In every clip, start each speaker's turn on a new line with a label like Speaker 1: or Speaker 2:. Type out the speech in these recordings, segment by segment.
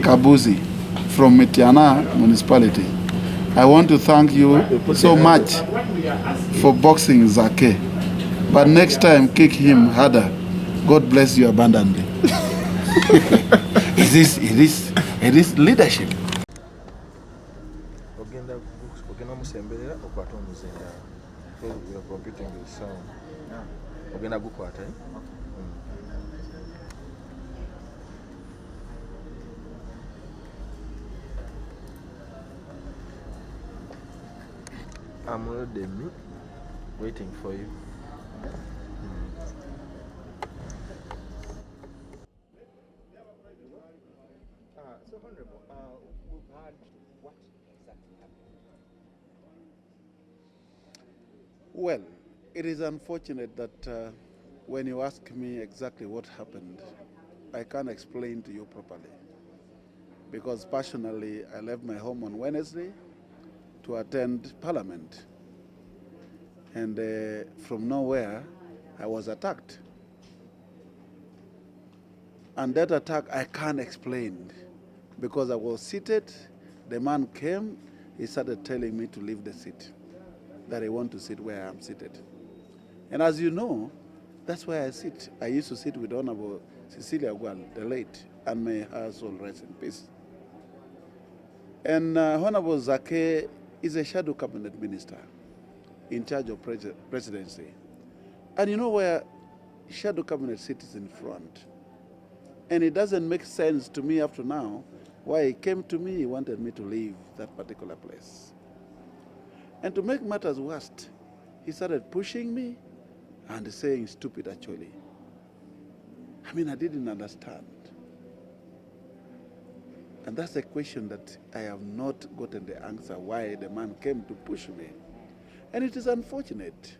Speaker 1: Kabuzi from Metiana municipality. I want to thank you so much for boxing Zaake. But next time, kick him harder. God bless you abundantly. It is leadership.
Speaker 2: We are competing with sound. Ogenda gukwata. I'm ready, waiting for you.
Speaker 3: So Honorable, we've heard what exactly happened?
Speaker 1: Well, it is unfortunate that when you ask me exactly what happened, I can't explain to you properly. Because personally, I left my home on Wednesday to attend Parliament. And from nowhere, I was attacked. And that attack I can't explain because I was seated, the man came, he started telling me to leave the seat, that I want to sit where I'm seated. And as you know, that's where I sit. I used to sit with Honorable Cecilia Gwal, the late, and may her soul rest in peace. And Honorable Zaake is a shadow cabinet minister in charge of presidency. And you know where shadow cabinet sits in front. And it doesn't make sense to me up to now why he came to me, he wanted me to leave that particular place. And to make matters worse, he started pushing me and saying stupid actually. I mean, I didn't understand. And that's a question that I have not gotten the answer why the man came to push me. And it is unfortunate.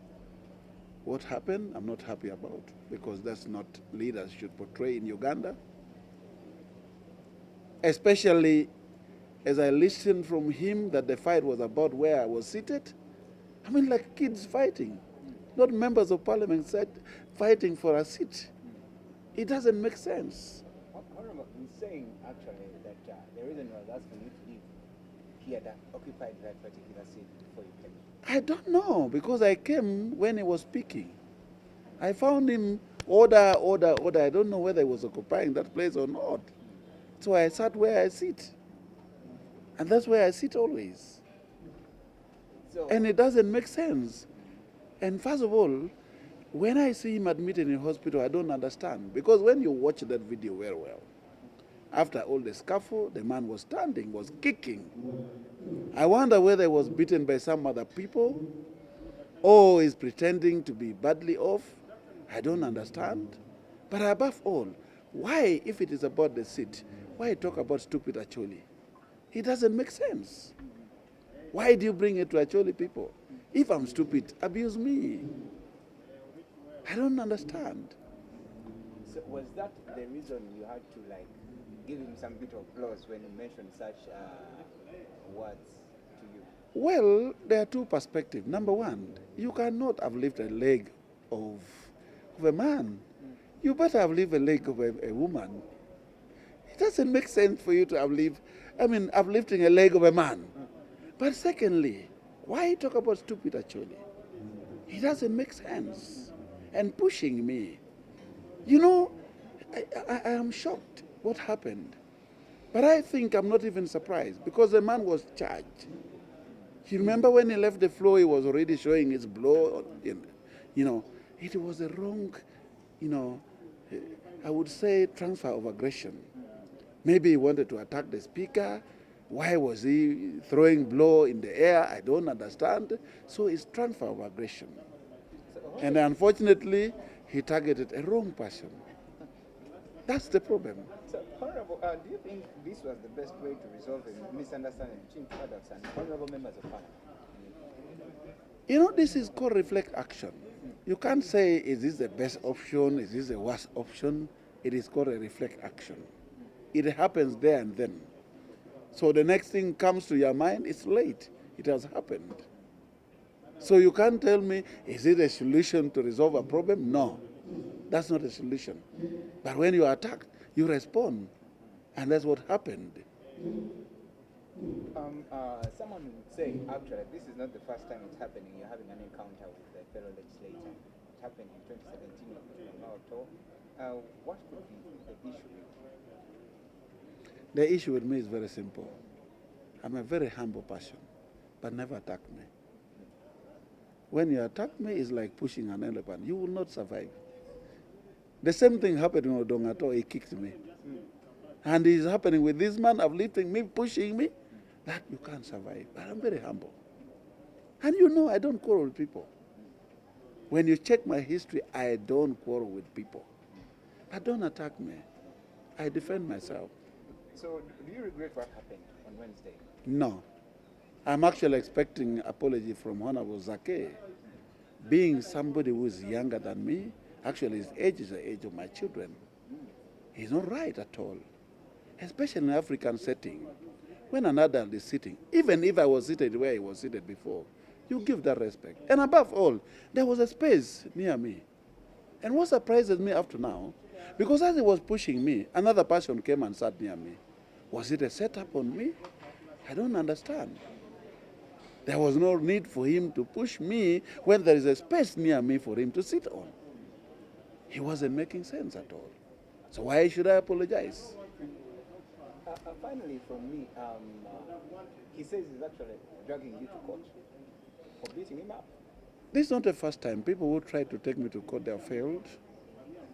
Speaker 1: What happened, I'm not happy about, because that's not leaders should portray in Uganda. Especially as I listened from him that the fight was about where I was seated. I mean, like kids fighting, not members of parliament fighting for a seat. It doesn't make sense.
Speaker 3: Honorable, he's saying actually that the reason he was asking you to leave, he had occupied that particular seat before you came.
Speaker 1: I don't know, because I came when he was speaking. I found him order. I don't know whether he was occupying that place or not. So I sat where I sit. And that's where I sit always. So, and it doesn't make sense. And first of all, when I see him admitted in hospital, I don't understand. Because when you watch that video very well, after all the scuffle, the man was standing, was kicking. I wonder whether he was beaten by some other people or is pretending to be badly off. I don't understand. But above all, why, if it is about the seat, why talk about stupid Acholi? It doesn't make sense. Why do you bring it to Acholi people? If I'm stupid, abuse me. I don't understand.
Speaker 3: So was that the reason you had to give him some bit of applause when he mentioned such words to you?
Speaker 1: Well, there are two perspectives. Number one, you cannot have lifted a leg of a man. You better have lifted a leg of a woman. It doesn't make sense for you to have uplifting a leg of a man. But secondly, why talk about stupid actually? It doesn't make sense. And pushing me. You know, I am shocked what happened. But I think I'm not even surprised because the man was charged. You remember when he left the floor, he was already showing his blow. You know, it was a wrong, I would say transfer of aggression. Maybe he wanted to attack the speaker. Why was he throwing blow in the air? I don't understand. So it's transfer of aggression. And unfortunately, he targeted a wrong person. That's the problem.
Speaker 3: So, Honorable, do you think this was the best way to resolve a misunderstanding between products and honorable members of parliament?
Speaker 1: You know, this is called reflect action. You can't say, is this the best option? Is this the worst option? It is called a reflect action. It happens there and then. So the next thing comes to your mind, it's late. It has happened. So you can't tell me, is it a solution to resolve a problem? No, that's not a solution. But when you are attacked, you respond. And that's what happened.
Speaker 3: Someone would say, actually, this is not the first time it's happening. You're having an encounter with a fellow legislator. It happened in 2017 with Akol. What could be the issue with you?
Speaker 1: The issue with me is very simple. I'm a very humble person, but never attack me. When you attack me, it's like pushing an elephant. You will not survive. The same thing happened in Odongato. He kicked me. And it's happening with this man uplifting me, pushing me. That you can't survive. But I'm very humble. And you know I don't quarrel with people. When you check my history, I don't quarrel with people. But don't attack me. I defend myself.
Speaker 3: So, do you regret what happened on Wednesday?
Speaker 1: No. I'm actually expecting apology from Honorable Zaake. Being somebody who is younger than me, actually his age is the age of my children. He's not right at all. Especially in an African setting. When an adult is sitting, even if I was seated where he was seated before, you give that respect. And above all, there was a space near me. And what surprises me up to now, because as he was pushing me, another person came and sat near me. Was it a setup on me? I don't understand. There was no need for him to push me when there is a space near me for him to sit on. He wasn't making sense at all. So why should I apologize?
Speaker 3: Finally, from me, he says he's actually dragging you to court for beating him up.
Speaker 1: This is not the first time. People who tried to take me to court, they have failed,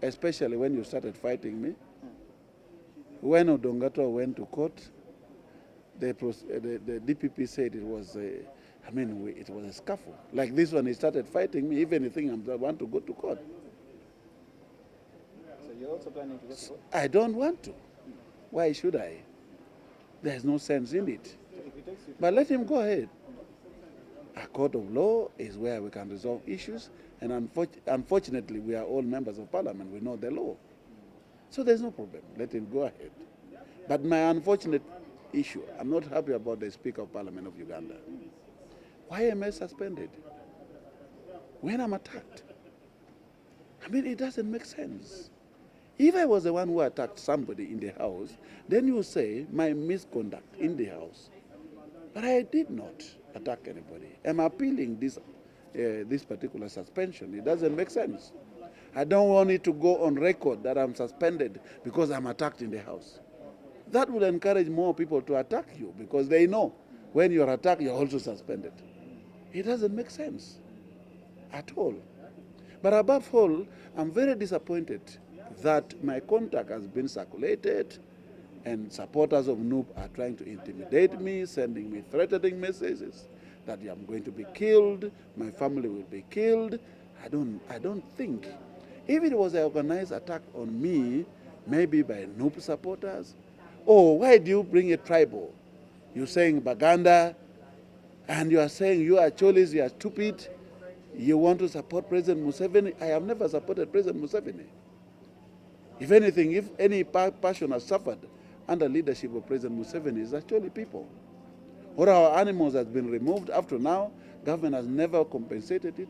Speaker 1: especially when you started fighting me. When Odongato went to court, the DPP said it was it was a scuffle. Like this one, he started fighting me, even if I want to go to court.
Speaker 3: So you're also planning to go to court?
Speaker 1: I don't want to. Why should I? There's no sense in it. But let him go ahead. A court of law is where we can resolve issues, and unfortunately, we are all members of parliament. We know the law. So there's no problem. Let him go ahead. But my unfortunate issue, I'm not happy about the Speaker of Parliament of Uganda. Why am I suspended? When I'm attacked? I mean, it doesn't make sense. If I was the one who attacked somebody in the house, then you say my misconduct in the house. But I did not attack anybody. I'm appealing this particular suspension. It doesn't make sense. I don't want it to go on record that I'm suspended because I'm attacked in the house. That will encourage more people to attack you because they know when you're attacked, you're also suspended. It doesn't make sense at all. But above all, I'm very disappointed that my contact has been circulated and supporters of NUP are trying to intimidate me, sending me threatening messages that I'm going to be killed, my family will be killed. I don't think. If it was an organized attack on me, maybe by NUP supporters, why do you bring a tribal? You're saying Baganda, and you are saying you are Cholis, you are stupid, you want to support President Museveni. I have never supported President Museveni. If anything, if any passion has suffered under leadership of President Museveni, it's actually people. All our animals has been removed. Up to now, government has never compensated it.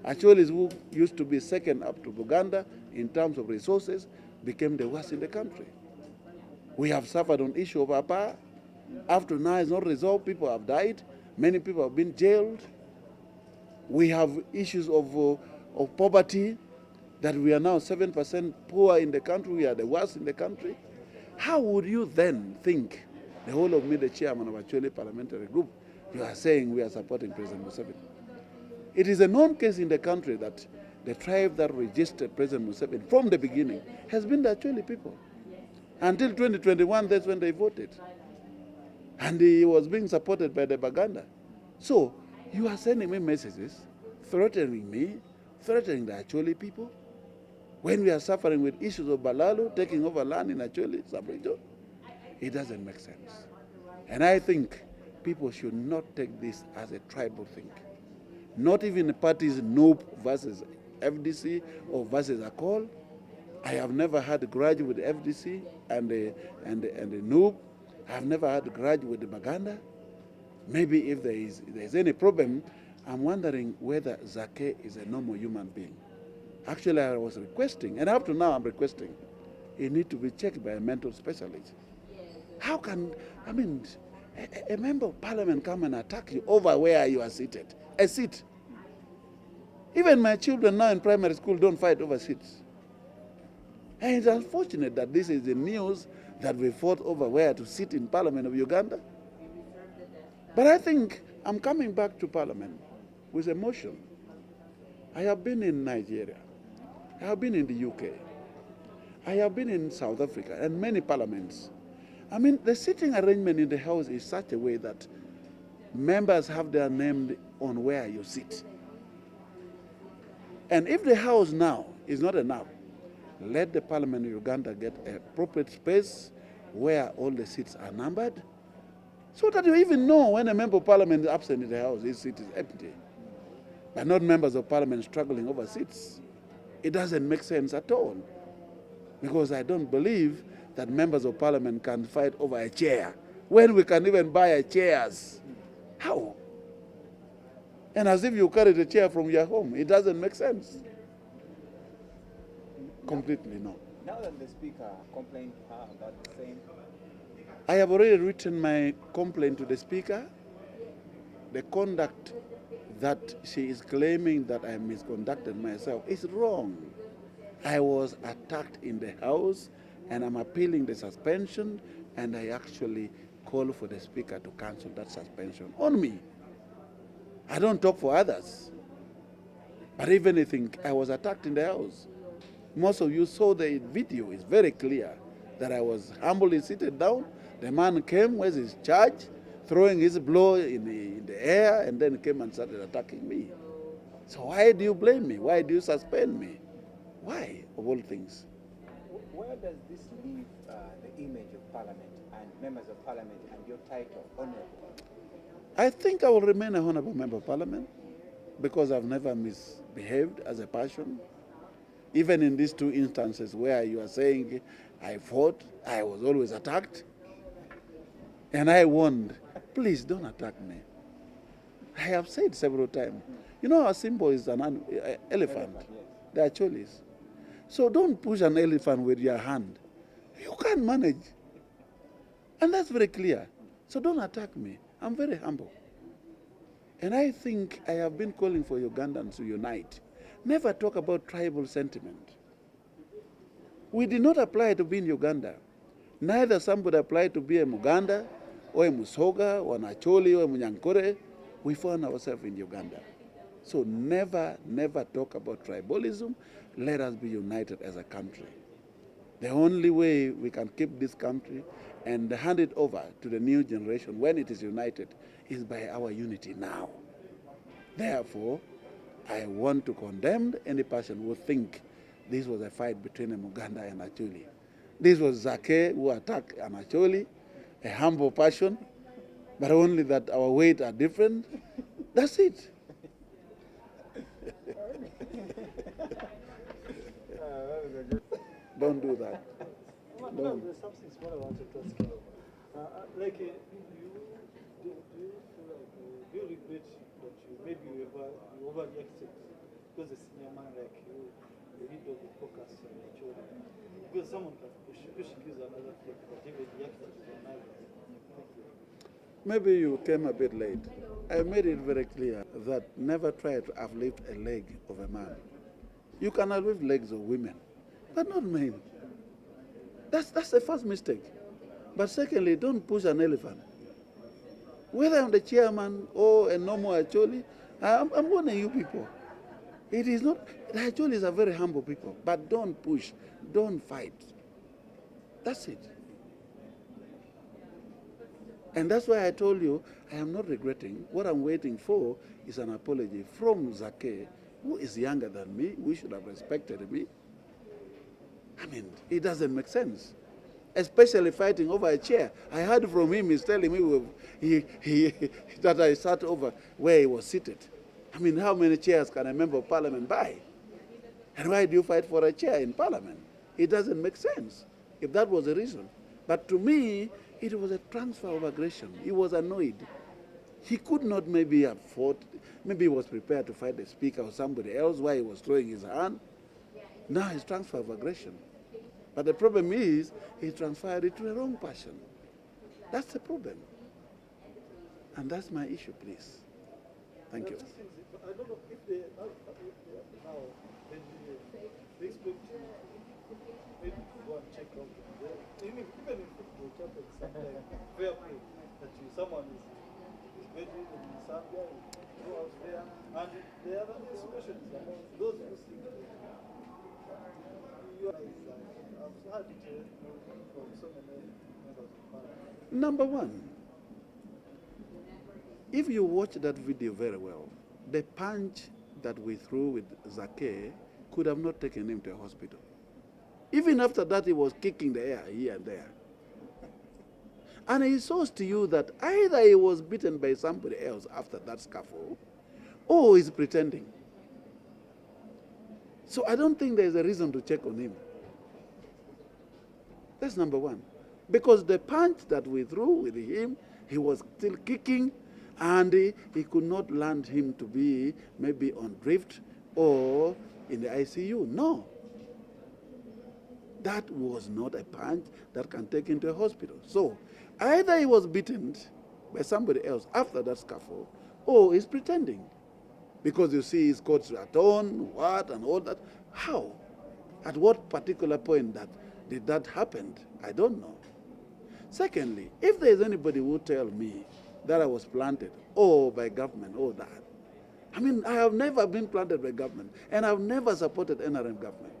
Speaker 1: Actually, who used to be second up to Buganda in terms of resources became the worst in the country. We have suffered on issue of our power. Up to now, it's not resolved. People have died. Many people have been jailed. We have issues of poverty, that we are now 7% poor in the country. We are the worst in the country. How would you then think, the whole of me, the chairman of Acholi parliamentary group, you are saying we are supporting President Museveni? It is a known case in the country that the tribe that registered President Museveni from the beginning has been the Acholi people. Until 2021, that's when they voted. And he was being supported by the Baganda. So you are sending me messages, threatening me, threatening the Acholi people, when we are suffering with issues of Balalu, taking over land in Acholi, sub-region. It doesn't make sense. And I think people should not take this as a tribal thing. Not even the parties NUP versus FDC or versus Akol. I have never had a grudge with the FDC and the NUP. I have never had a grudge with the Baganda. Maybe if there is any problem, I'm wondering whether Zaake is a normal human being. Actually, I was requesting, and up to now I'm requesting, he need to be checked by a mental specialist. How can, I mean, a member of parliament come and attack you over where you are seated? A seat. Even my children now in primary school don't fight over seats. And it's unfortunate that this is the news that we fought over where to sit in Parliament of Uganda. But I think I'm coming back to Parliament with emotion. I have been in Nigeria. I have been in the UK. I have been in South Africa and many parliaments. I mean, the sitting arrangement in the House is such a way that members have their name on where you sit. And if the House now is not enough, let the Parliament of Uganda get a appropriate space where all the seats are numbered, so that you even know when a member of Parliament is absent in the House, his seat is empty. But not members of Parliament struggling over seats. It doesn't make sense at all. Because I don't believe that members of Parliament can fight over a chair when we can even buy chairs. How? And as if you carried a chair from your home. It doesn't make sense. Completely, no.
Speaker 3: Now that the Speaker complained to her about the same,
Speaker 1: I have already written my complaint to the Speaker. The conduct that she is claiming that I misconducted myself is wrong. I was attacked in the House, and I'm appealing the suspension, and I actually call for the Speaker to cancel that suspension on me. I don't talk for others. But even I think I was attacked in the House. Most of you saw the video. It's very clear that I was humbly seated down. The man came with his charge, throwing his blow in the air, and then came and started attacking me. So why do you blame me? Why do you suspend me? Why, of all things?
Speaker 3: where does this leave the image of Parliament and members of Parliament and your title, Honourable?
Speaker 1: I think I will remain a honourable member of Parliament because I've never misbehaved as a person. Even in these two instances where you are saying I fought, I was always attacked. And I warned, please don't attack me. I have said several times, you know our symbol is an elephant.
Speaker 3: Yes.
Speaker 1: The Acholis. So don't push an elephant with your hand. You can't manage. And that's very clear. So don't attack me. I'm very humble. And I think I have been calling for Ugandans to unite. Never talk about tribal sentiment. We did not apply to be in Uganda. Neither somebody applied to be a Muganda or a Musoga or an Acholi or a Munyankore. We found ourselves in Uganda. So never, never talk about tribalism. Let us be united as a country. The only way we can keep this country and hand it over to the new generation when it is united is by our unity now. Therefore, I want to condemn any person who think this was a fight between a Muganda and Acholi. This was Zaake who attacked an Acholi, a humble person, but only that our weight are different. That's it. Don't do that. Don't.
Speaker 4: There's something small I wanted to ask you. Like, do you feel like, do you regret that you overreacted because a senior man like you need to focus on your children? Because someone can push gives another thing, but even reacted to another.
Speaker 1: Maybe you came a bit late. I made it very clear that never try to uplift a leg of a man. You can uplift legs of women, but not men. That's the first mistake. But secondly, don't push an elephant. Whether I'm the chairman or a normal Acholi, I'm warning you people. It is not, the Acholis are very humble people, but don't push, don't fight. That's it. And that's why I told you, I am not regretting. What I'm waiting for is an apology from Zaake, who is younger than me. We should have respected me. I mean, it doesn't make sense. Especially fighting over a chair. I heard from him, he's telling me that I sat over where he was seated. I mean, how many chairs can a member of Parliament buy? And why do you fight for a chair in Parliament? It doesn't make sense, if that was the reason. But to me, it was a transfer of aggression. He was annoyed. He could not maybe have fought, maybe he was prepared to fight the speaker or somebody else while he was throwing his hand. Now it's transfer of aggression. But the problem is he transferred it to the wrong person. That's the problem. And that's my issue, please. Thank you.
Speaker 4: I don't know if they now they expect maybe to go and check out. Even in football, it happens sometimes. Fair play that someone is bedding in Zambia, you go out there, and the other situation is among those who seek you are I've had it from so many members of parliament.
Speaker 1: Number one, if you watch that video very well, the punch that we threw with Zaake could have not taken him to a hospital. Even after that, he was kicking the air here and there. And it shows to you that either he was beaten by somebody else after that scuffle, or he's pretending. So I don't think there's a reason to check on him. That's number one. Because the punch that we threw with him, he was still kicking, and he could not land him to be maybe on drift or in the ICU. No. That was not a punch that can take him to a hospital. So either he was beaten by somebody else after that scuffle, or he's pretending. Because you see his coats were torn, what, and all that. How? At what particular point did that happen? I don't know. Secondly, if there is anybody who tell me that I was planted, or by government, or that, I mean, I have never been planted by government, and I've never supported NRM government.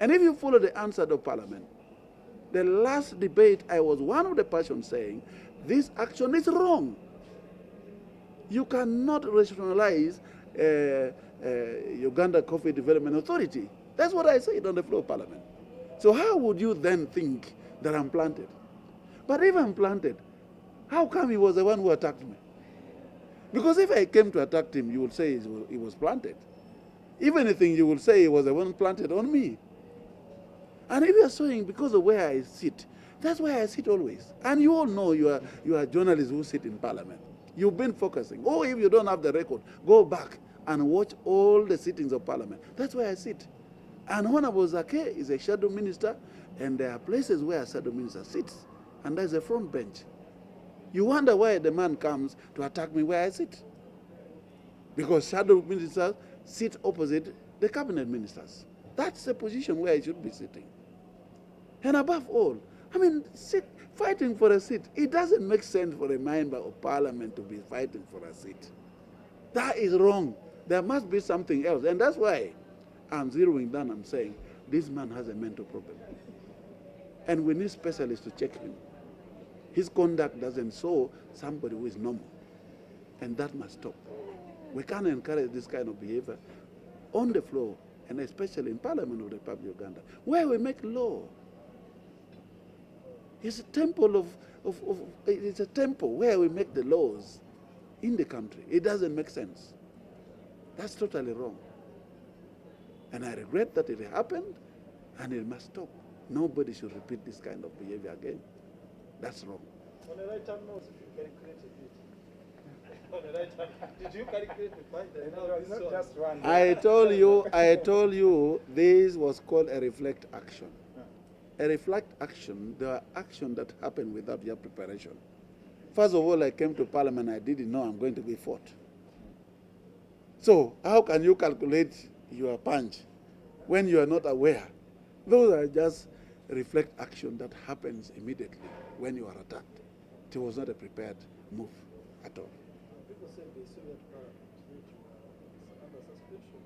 Speaker 1: And if you follow the answer of Parliament, the last debate, I was one of the persons saying, this action is wrong. You cannot rationalize Uganda Coffee Development Authority. That's what I said on the floor of Parliament. So how would you then think that I'm planted? But if I'm planted, how come he was the one who attacked me? Because if I came to attack him, you would say he was planted. If anything, you would say he was the one planted on me. And if you are saying because of where I sit, that's where I sit always. And you all know you are journalists who sit in Parliament. You've been focusing. Or if you don't have the record, go back and watch all the sittings of Parliament. That's where I sit. And Honorable Zaake is a shadow minister, and there are places where a shadow minister sits, and there's a front bench. You wonder why the man comes to attack me where I sit. Because shadow ministers sit opposite the cabinet ministers. That's the position where I should be sitting. And above all, I mean, fighting for a seat, it doesn't make sense for a member of Parliament to be fighting for a seat. That is wrong. There must be something else. And that's why I'm zeroing down and saying, this man has a mental problem. And we need specialists to check him. His conduct doesn't show somebody who is normal. And that must stop. We can't encourage this kind of behavior on the floor, and especially in Parliament of the Republic of Uganda, where we make law. It's a temple it's a temple where we make the laws in the country. It doesn't make sense. That's totally wrong. And I regret that it happened, and it must stop. Nobody should repeat this kind of behavior again. That's wrong.
Speaker 4: On the right hand note, if you calculated it. On the right hand, did you calculate the point that now
Speaker 3: it's not just one.
Speaker 1: I told you this was called a reflect action. A reflect action, there are actions that happen without your preparation. First of all, I came to Parliament, I didn't know I'm going to be fought. So how can you calculate your punch when you are not aware? Those are just reflect action that happens immediately when you are attacked. It was not a prepared move at all.
Speaker 4: People say they saw that Parliament, which is under suspicion.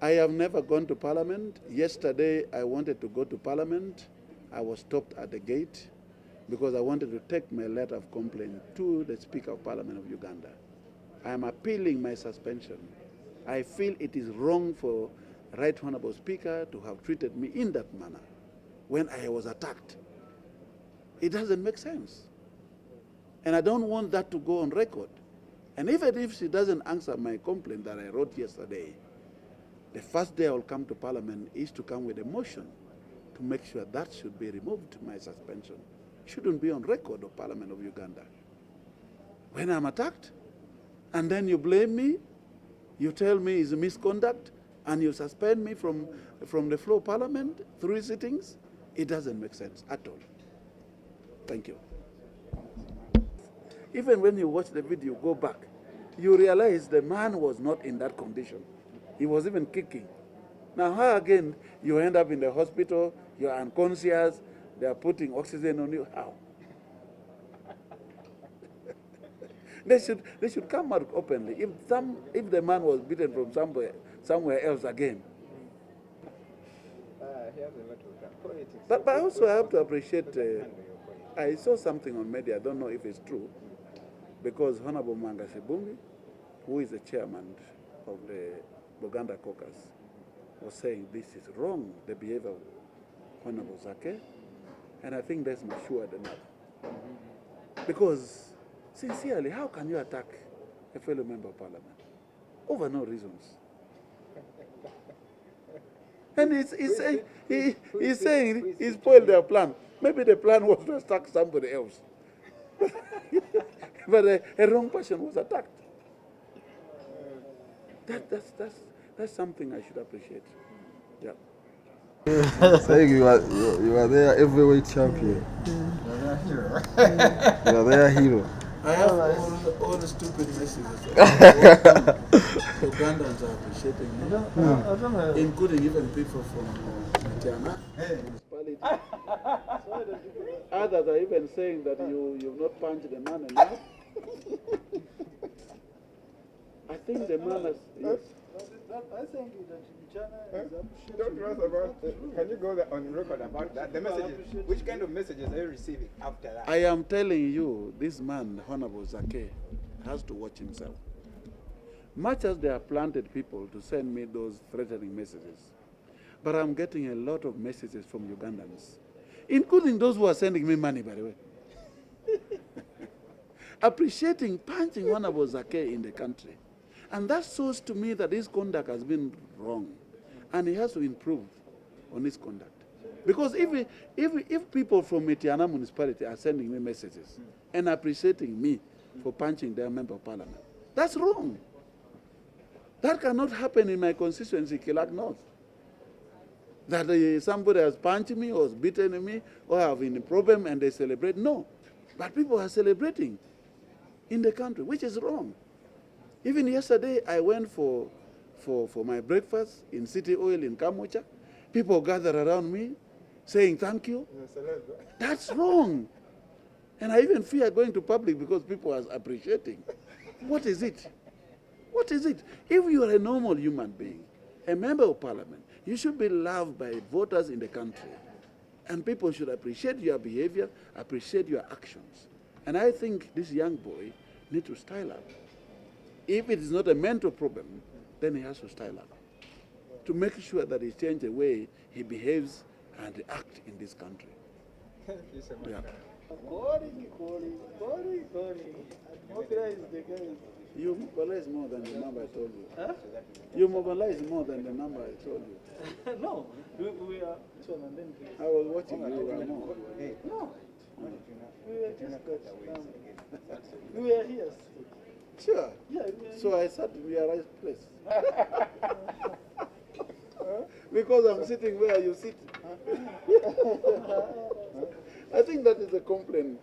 Speaker 1: I have never gone to Parliament. Yesterday, I wanted to go to Parliament. I was stopped at the gate because I wanted to take my letter of complaint to the Speaker of Parliament of Uganda. I am appealing my suspension. I feel it is wrong for Right Honorable Speaker to have treated me in that manner when I was attacked. It doesn't make sense. And I don't want that to go on record. And even if she doesn't answer my complaint that I wrote yesterday, the first day I will come to Parliament is to come with a motion to make sure that should be removed, my suspension. Shouldn't be on record of Parliament of Uganda. when I'm attacked, and then you blame me, you tell me it's a misconduct, and you suspend me from the floor of Parliament, 3 sittings. It doesn't make sense at all. Thank you. Even when you watch the video, go back, you realize the man was not in that condition. He was even kicking. Now, how again you end up in the hospital, you're unconscious, they are putting oxygen on you? How? They should come out openly. If the man was beaten from somewhere else again. But also I have to appreciate. I saw something on media. I don't know if it's true, because Honorable Mangasibungi, who is the chairman of the Buganda caucus, was saying this is wrong, the behavior of Honorable Zaake, and I think that's matured enough. Because sincerely, how can you attack a fellow member of Parliament over no reasons? And he's saying he spoiled their plan. Maybe the plan was to attack somebody else. But a wrong person was attacked. That's something I should appreciate. Yeah.
Speaker 2: Saying you are there heavyweight champion. You are there hero.
Speaker 1: I have all the stupid messages. Ugandans are appreciating me, including even people from Matiana municipality. Others are even saying that you've not punched the man enough. I think the man has. Yes.
Speaker 4: I think that China is appreciating.
Speaker 3: Don't trust about it. Can you go there on record about that? The messages. Which kind of messages are you receiving after that?
Speaker 1: I am telling you, this man, Honorable Zaake, has to watch himself. Much as they have planted people to send me those threatening messages, but I'm getting a lot of messages from Ugandans, including those who are sending me money, by the way, appreciating punching Honorable Zaake in the country. And that shows to me that his conduct has been wrong, and he has to improve on his conduct. Because if people from Metiana municipality are sending me messages and appreciating me for punching their member of parliament, that's wrong. That cannot happen in my constituency, Kilak North. That somebody has punched me or has beaten me or have been a problem and they celebrate. No. But people are celebrating in the country, which is wrong. Even yesterday, I went for my breakfast in City Oil in Kamucha. People gathered around me saying thank you. That's wrong. And I even fear going to public because people are appreciating. What is it? What is it? If you are a normal human being, a member of parliament, you should be loved by voters in the country. And people should appreciate your behavior, appreciate your actions. And I think this young boy needs to style up. If it is not a mental problem, then he has to style up to make sure that he changes the way he behaves and acts in this country.
Speaker 3: Thank you so much.
Speaker 1: Yeah. You mobilize more than the number I told you.
Speaker 4: Huh?
Speaker 1: You mobilize more than the number I told you.
Speaker 4: No, we are. And then
Speaker 1: I was watching you. You were more.
Speaker 4: no, we were here.
Speaker 1: Sure.
Speaker 4: Yeah, we are
Speaker 1: So I sat in your right place. Because I'm sitting where you sit. I think that is a complaint.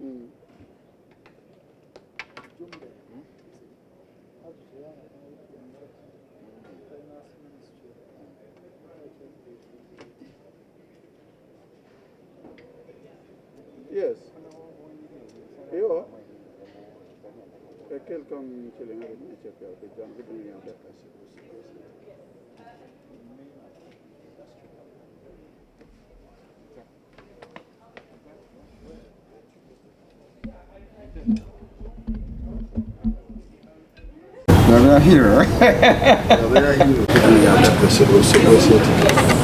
Speaker 1: Mm. Yes. Yo. Akol come chilling out with check out the John with me out.
Speaker 2: You are there hero. You are there hero.